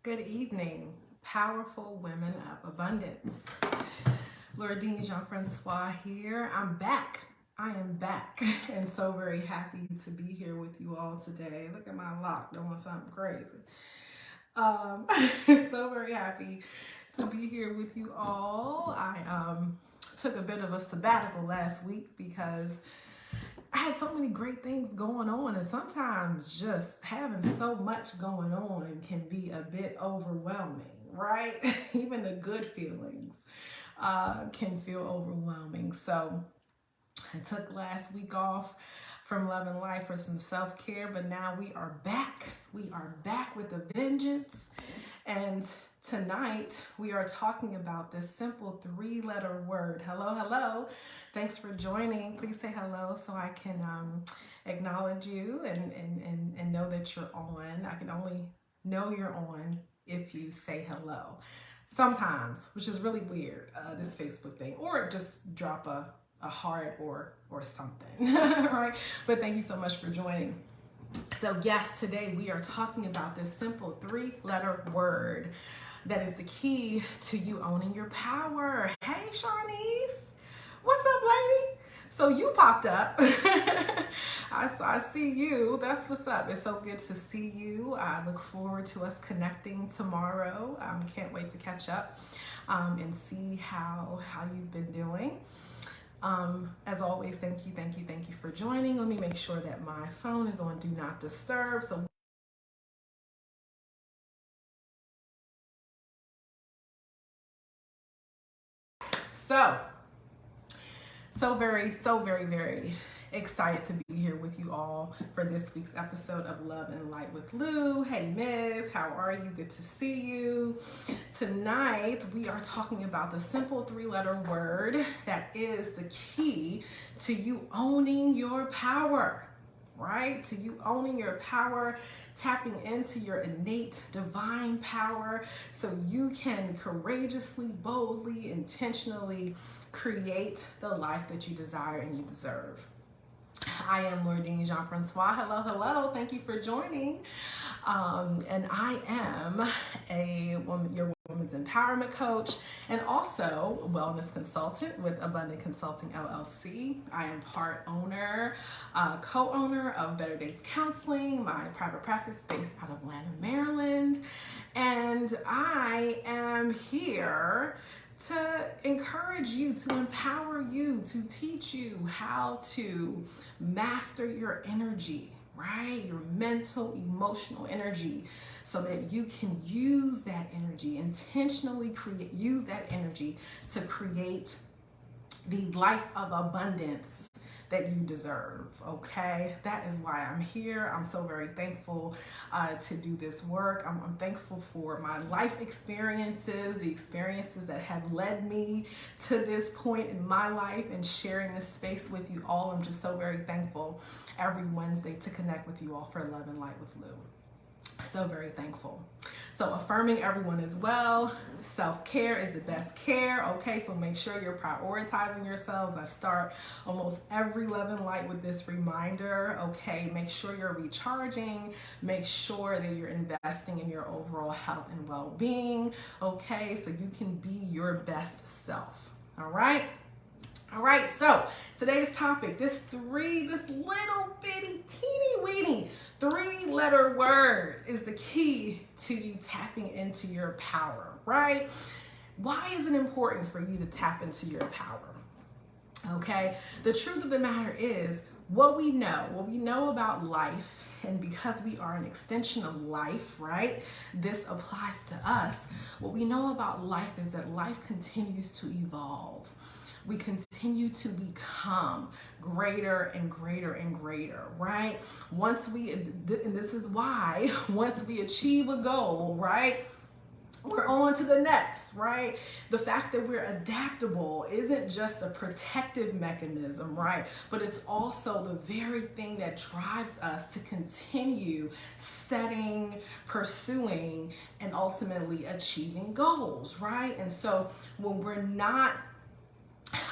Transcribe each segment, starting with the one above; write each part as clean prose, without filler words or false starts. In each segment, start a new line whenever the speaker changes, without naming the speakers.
Good evening, powerful women of abundance. Lordine Jean-Francois here. I'm back. I am back and so very happy to be here with you all today. Look at my lock doing something crazy. Um, so very happy to be here with you all. I took a bit of a sabbatical last week because I had so many great things going on, and sometimes just having so much going on can be a bit overwhelming, right? Even the good feelings can feel overwhelming. So I took last week off from Love and Life for some self-care, but now we are back. We are back with a vengeance. And tonight we are talking about this simple three-letter word. Hello, hello. Thanks for joining. Please say hello so I can acknowledge you and know that you're on. I can only know you're on if you say hello. Sometimes, which is really weird, this Facebook thing, or just drop a heart or something, right? But thank you so much for joining. So yes, today we are talking about this simple three-letter word that is the key to you owning your power. Hey, Shawnees, what's up, lady? So you popped up. I see you. That's what's up. It's so good to see you. I look forward to us connecting tomorrow. Can't wait to catch up and see how you've been doing. As always, thank you for joining. Let me make sure that my phone is on Do Not Disturb. So very excited to be here with you all for this week's episode of Love and Light with Lou. Hey, Miss, how are you? Good to see you. Tonight, we are talking about the simple three-letter word that is the key to you owning your power. Right? To you owning your power, tapping into your innate divine power so you can courageously, boldly, intentionally create the life that you desire and you deserve. I am Lordine Jean-Francois. Hello, hello. Thank you for joining. And I am your women's empowerment coach and also a wellness consultant with Abundant Consulting LLC. I am part owner, co-owner of Better Days Counseling, my private practice based out of Atlanta, Maryland. And I am here to encourage you, to empower you, to teach you how to master your energy, right? Your mental, emotional energy, so that you can use that energy, intentionally use that energy to create the life of abundance that you deserve, okay? That is why I'm here. I'm so very thankful to do this work. I'm thankful for my life experiences, the experiences that have led me to this point in my life and sharing this space with you all. I'm just so very thankful every Wednesday to connect with you all for Love and Light with Lou. So very thankful. So affirming everyone as well. Self-care is the best care. Okay, so make sure you're prioritizing yourselves. I start almost every Love and Light with this reminder. Okay, make sure you're recharging. Make sure that you're investing in your overall health and well-being. Okay, so you can be your best self. All right. All right, so today's topic, this little bitty, teeny weeny three-letter word is the key to you tapping into your power, right? Why is it important for you to tap into your power? Okay, the truth of the matter is what we know about life, and because we are an extension of life, right? This applies to us. What we know about life is that life continues to evolve. We continue to become greater and greater and greater, right? And this is why once we achieve a goal, right, we're on to the next, right? The fact that we're adaptable isn't just a protective mechanism, right? But it's also the very thing that drives us to continue setting, pursuing, and ultimately achieving goals, right? And so when we're not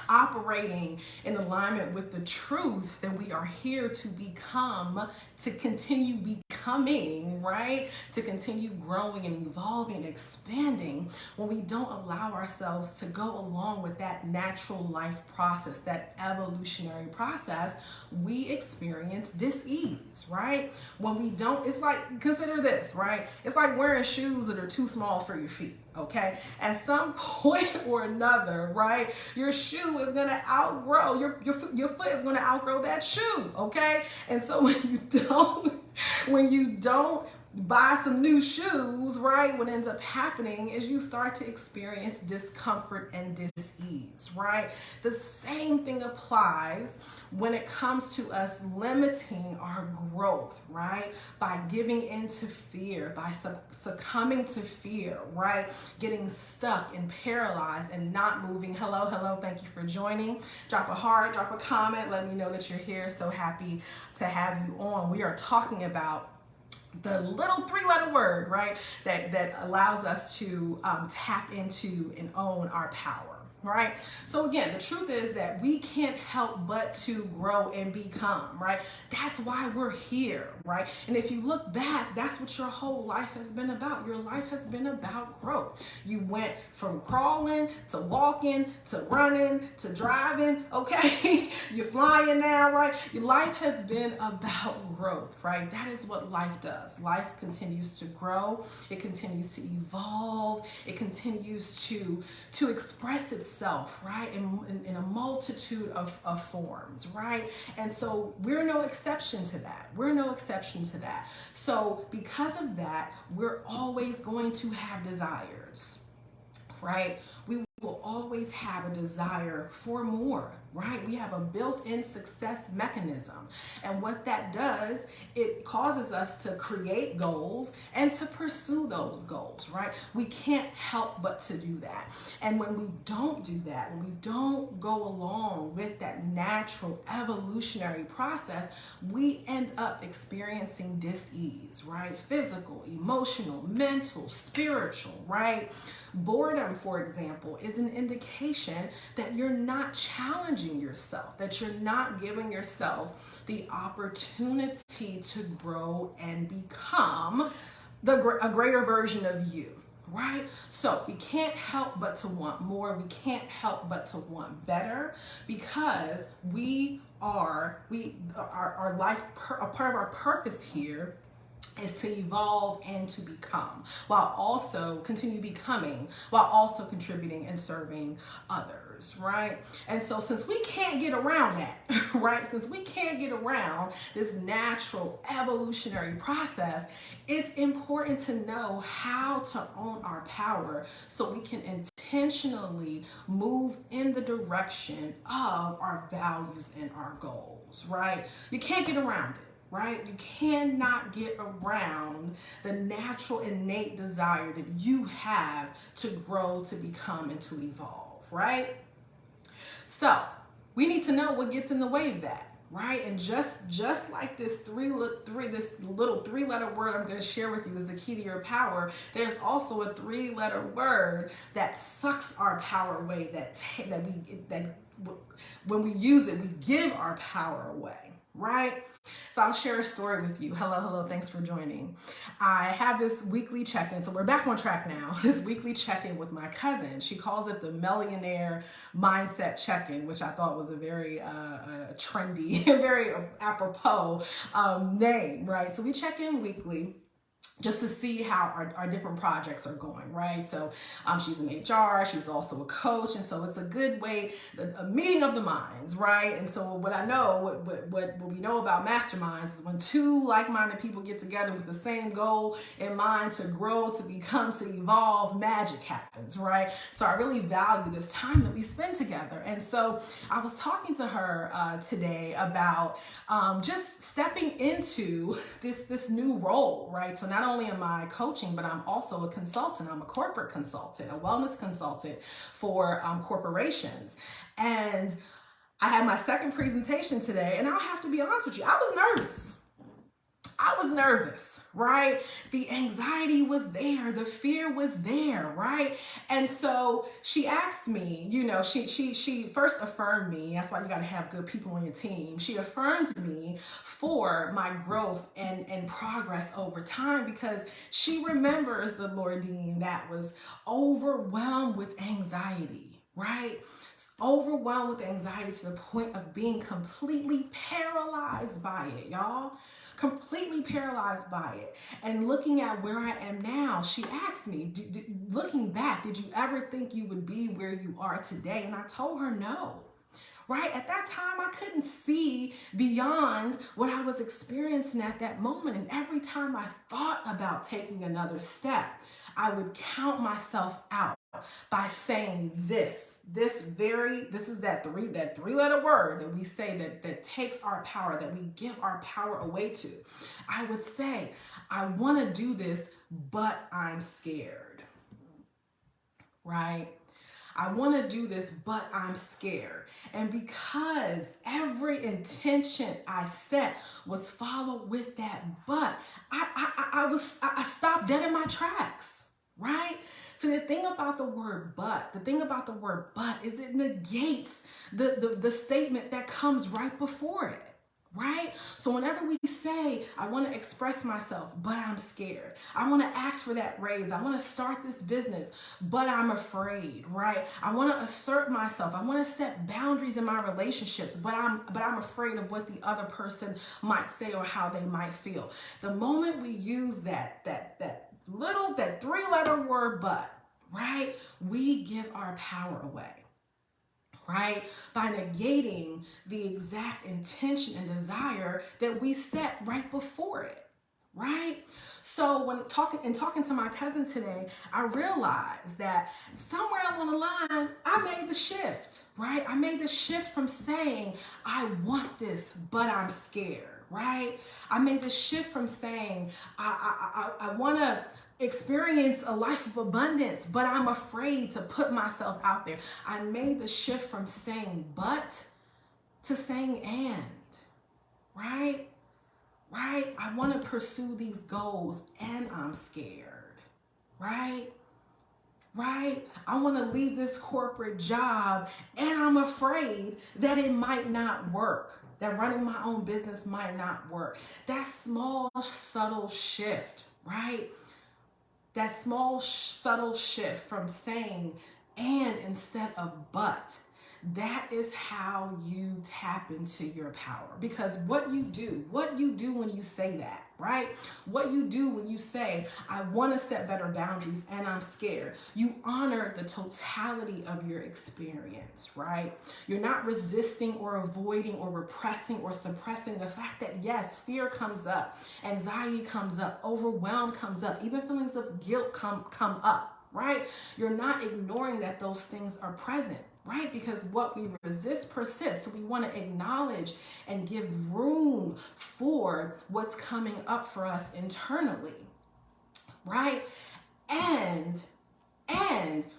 operating in alignment with the truth that we are here to become, to continue becoming, right? To continue growing and evolving and expanding, when we don't allow ourselves to go along with that natural life process, that evolutionary process, we experience dis-ease, right? When we don't, it's like, consider this, right? It's like wearing shoes that are too small for your feet. Okay, at some point or another, right, your shoe is gonna outgrow, your foot is gonna outgrow that shoe. Okay, and so when you don't buy some new shoes, right, what ends up happening is you start to experience discomfort and dis-ease, right? The same thing applies when it comes to us limiting our growth, right? By giving into fear, by succumbing to fear, right? Getting stuck and paralyzed and not moving. Hello, thank you for joining. Drop a heart, drop a comment, let me know that you're here. So happy to have you on. We are talking about the little 3-letter word, right, that allows us to tap into and own our power. Right? So again, the truth is that we can't help but to grow and become, right? That's why we're here, right? And if you look back, that's what your whole life has been about. Your life has been about growth. You went from crawling to walking to running to driving, okay? You're flying now, right? Your life has been about growth, right? That is what life does. Life continues to grow. It continues to evolve. It continues to express itself, right, in a multitude of forms, right? And so we're no exception to that. We're no exception to that. So because of that, we're always going to have desires, right? We will always have a desire for more, right? We have a built-in success mechanism. And what that does, it causes us to create goals and to pursue those goals, right? We can't help but to do that. And when we don't do that, when we don't go along with that natural evolutionary process, we end up experiencing dis-ease, right? Physical, emotional, mental, spiritual, right? Boredom, for example, is an indication that you're not challenging yourself, that you're not giving yourself the opportunity to grow and become a greater version of you, right? So we can't help but to want more. We can't help but to want better, because our life, a part of our purpose here is to evolve and to become, while also continue becoming, while also contributing and serving others, right? And so since we can't get around that, right? Since we can't get around this natural evolutionary process, it's important to know how to own our power so we can intentionally move in the direction of our values and our goals, right? You can't get around it. Right? You cannot get around the natural innate desire that you have to grow, to become, and to evolve, right? So we need to know what gets in the way of that, right? And just like this little 3-letter word I'm going to share with you is the key to your power, there's also a 3-letter word that sucks our power away, that when we use it, we give our power away, right? So I'll share a story with you. Hello, thanks for joining. I have this weekly check-in, so we're back on track now. This weekly check-in with my cousin. She calls it the Millionaire Mindset Check-in, which I thought was a very trendy, very apropos name, right? So we check in weekly just to see how our different projects are going, right? So she's in HR, she's also a coach, and so it's a good way, a meeting of the minds, right? And so what I know, what we know about Masterminds is when two like-minded people get together with the same goal in mind, to grow, to become, to evolve, magic happens, right? So I really value this time that we spend together. And so I was talking to her today about just stepping into this new role, right? So not only am I coaching, but I'm also a consultant. I'm a corporate consultant, a wellness consultant for corporations. And I had my second presentation today, and I'll have to be honest with you, I was nervous. I was nervous, right? The anxiety was there, the fear was there, right? And so she asked me, she first affirmed me. That's why you got to have good people on your team. She affirmed me for my growth and progress over time, because she remembers the Lordine that was overwhelmed with anxiety, right? Overwhelmed with anxiety to the point of being completely paralyzed by it, y'all. Completely paralyzed by it. And looking at where I am now, she asked me, looking back, did you ever think you would be where you are today? And I told her no. Right? At that time, I couldn't see beyond what I was experiencing at that moment. And every time I thought about taking another step, I would count myself out by saying this is that three-letter word that we say that takes our power, that we give our power away to. I would say, I want to do this, but I'm scared. Right? I want to do this, but I'm scared. And because every intention I set was followed with that but, I stopped dead in my tracks, right? So the thing about the word but is it negates the statement that comes right before it. Right? So whenever we say, I want to express myself, but I'm scared. I want to ask for that raise. I want to start this business, but I'm afraid, right? I want to assert myself. I want to set boundaries in my relationships, but I'm afraid of what the other person might say or how they might feel. The moment we use that three-letter word, but, right? We give our power away. Right? By negating the exact intention and desire that we set right before it. Right? So when talking to my cousin today, I realized that somewhere along the line, I made the shift, right? I made the shift from saying, I want this, but I'm scared, right? I made the shift from saying, I want to experience a life of abundance, but I'm afraid to put myself out there. I made the shift from saying but to saying and, right? Right? I want to pursue these goals and I'm scared, right? Right? I want to leave this corporate job and I'm afraid that it might not work, that running my own business might not work. That small, subtle shift, right? That small, subtle shift from saying and instead of but, that is how you tap into your power. Because what you do when you say that, right? What you do when you say, I want to set better boundaries and I'm scared, you honor the totality of your experience, right? You're not resisting or avoiding or repressing or suppressing the fact that yes, fear comes up, anxiety comes up, overwhelm comes up, even feelings of guilt come up, right? You're not ignoring that those things are present. Right? Because what we resist persists. So we want to acknowledge and give room for what's coming up for us internally. Right? And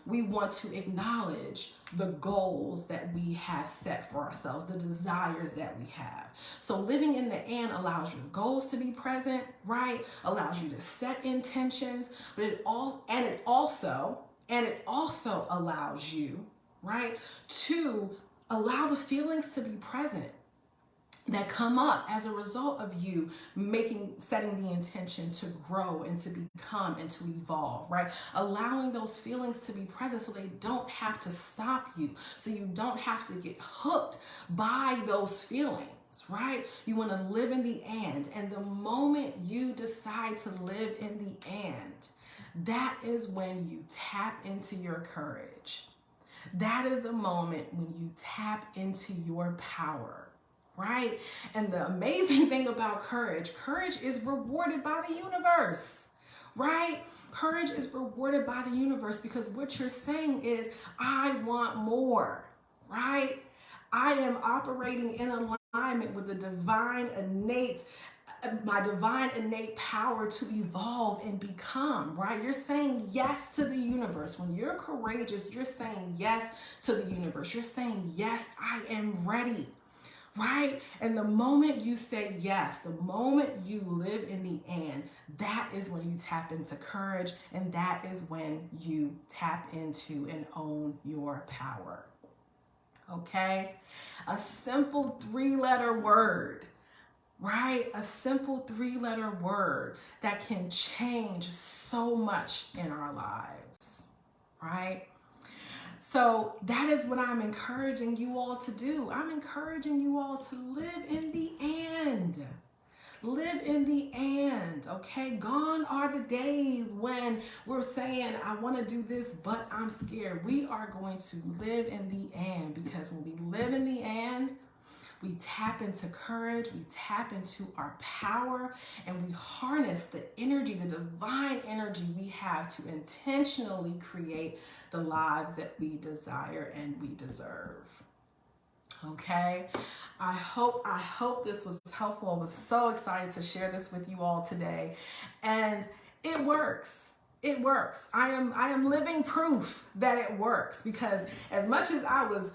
we want to acknowledge the goals that we have set for ourselves, the desires that we have. So living in the and allows your goals to be present, right? Allows you to set intentions, but it also allows you, right, to allow the feelings to be present that come up as a result of you setting the intention to grow and to become and to evolve, right? Allowing those feelings to be present so they don't have to stop you, so you don't have to get hooked by those feelings, right? You want to live in the and the moment you decide to live in the and, that is when you tap into your courage. That is the moment when you tap into your power, right? And the amazing thing about courage is rewarded by the universe, right? Courage is rewarded by the universe because what you're saying is, I want more, right? I am operating in alignment with my divine innate power to evolve and become, right? You're saying yes to the universe. When you're courageous, you're saying yes to the universe. You're saying, yes, I am ready, right? And the moment you say yes, the moment you live in the and, that is when you tap into courage, and that is when you tap into and own your power. Okay? A simple 3-letter word, right? A simple 3-letter word that can change so much in our lives, right? So that is what I'm encouraging you all to do. I'm encouraging you all to live in the and. Live in the and, okay? Gone are the days when we're saying, I want to do this, but I'm scared. We are going to live in the and, because when we live in the and, we tap into courage, we tap into our power, and we harness the energy, the divine energy we have to intentionally create the lives that we desire and we deserve. Okay, I hope this was helpful. I was so excited to share this with you all today, and it works. It works. I am living proof that it works, because as much as I was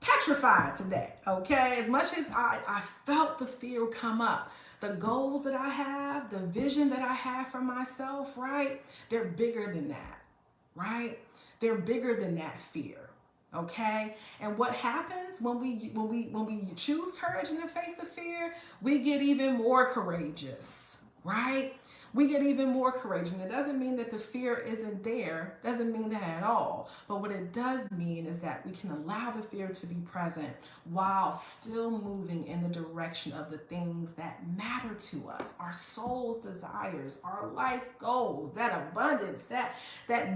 petrified today, okay, as much as I felt the fear come up, the goals that I have, the vision that I have for myself, right? They're bigger than that, right? They're bigger than that fear. Okay, and what happens when we choose courage in the face of fear? We get even more courageous, right? We get even more courageous. And it doesn't mean that the fear isn't there. Doesn't mean that at all. But what it does mean is that we can allow the fear to be present while still moving in the direction of the things that matter to us, our soul's desires, our life goals, that abundance, that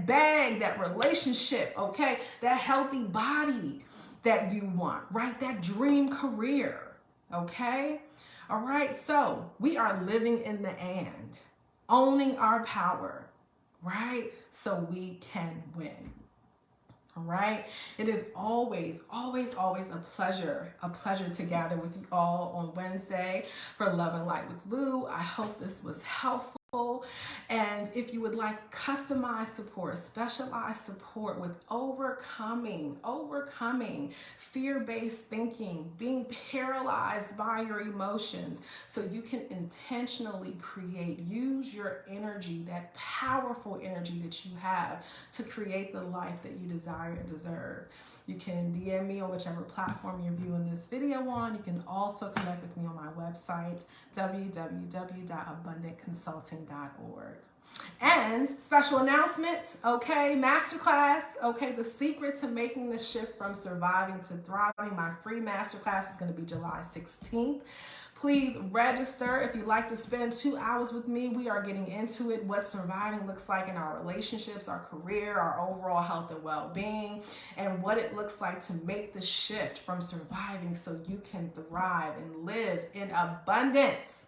bag, that relationship, okay, that healthy body that you want, right? That dream career, okay? All right, so we are living in the and, owning our power, right? So we can win. All right. It is always, always, always a pleasure to gather with you all on Wednesday for Love and Light with Lou. I hope this was helpful. And if you would like customized support, specialized support with overcoming fear-based thinking, being paralyzed by your emotions, so you can intentionally use your energy, that powerful energy that you have, to create the life that you desire and deserve. You can DM me on whichever platform you're viewing this video on. You can also connect with me on my website, www.abundantconsulting.org. And special announcement, okay, masterclass, okay, the secret to making the shift from surviving to thriving. My free masterclass is going to be July 16th. Please register if you'd like to spend 2 hours with me. We are getting into it, what surviving looks like in our relationships, our career, our overall health and well-being, and what it looks like to make the shift from surviving so you can thrive and live in abundance.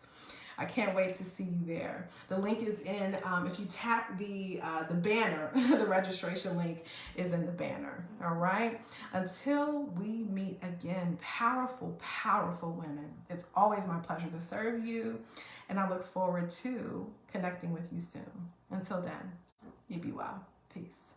I can't wait to see you there. The link is in, if you tap the banner, the registration link is in the banner, all right? Until we meet again, powerful, powerful women, it's always my pleasure to serve you, and I look forward to connecting with you soon. Until then, you be well. Peace.